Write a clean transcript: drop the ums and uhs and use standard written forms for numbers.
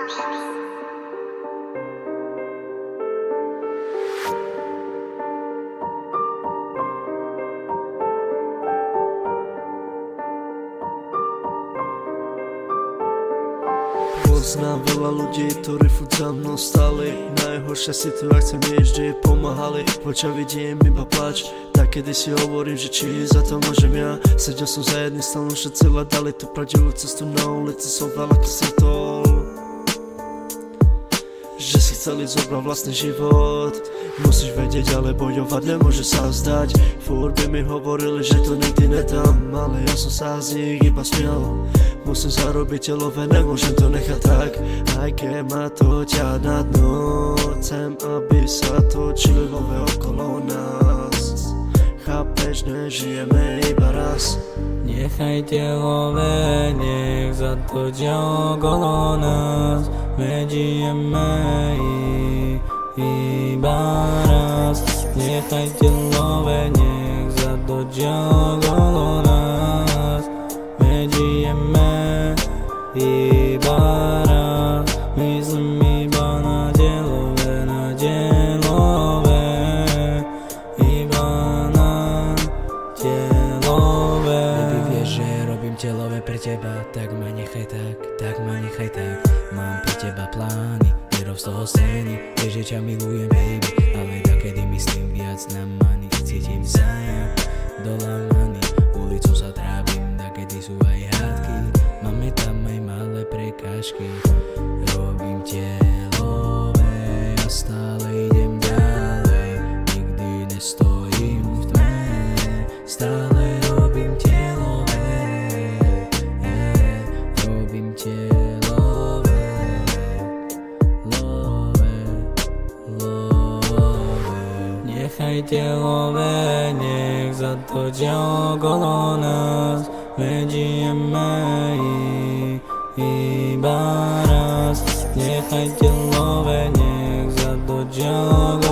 Poznám veľa ľudí, ktorí furt za mnou stali. Najhoršia situácia mi vždy pomáhali. Počas vidím iba plač, tak kedy si hovorím, že či za to môžem ja. Sedel som za jedným stolom, všetci hľadali tú pravdivú cestu. Na ulici som veľa stretol, že si chceli zobrať vlastný život. Musíš vedieť, ale bojovať nemôže sa vzdať. Furt by mi hovorili, že to nikdy nedám, ale ja som sa z nich iba smial. Musím zarobiť telové, nemôžem to nechať tak. Aj keď ma to ťa na dno, chcem, aby sa točilo okolo nás. Chápeš, nežijeme iba raz. Nechaj telové, nech zatočia okolo nás. Žijeme iba raz. Nechaj telové, nech zatočia okolo nás. Žijeme iba raz. Myslím iba na telové, iba na telové. Baby, vieš, že robím telové pre teba, tak ma nechaj tak ma nechaj tak. Mám pre teba plány, nerob z toho scény. Vieš, že ťa milujem, baby, ale takedy myslím viac na money. Cítim sa dolamaný, ulicou sa trápim, takedy sú aj hádky. Máme tam aj malé prekážky. Robím telové a stále idem ďalej. Nikdy nestojím v tme, stále robím telové. Robím telové, nechaj telové, nech zatočia okolo nás. Žijeme iba raz. Nechaj telové, nech zatočia okolo nás.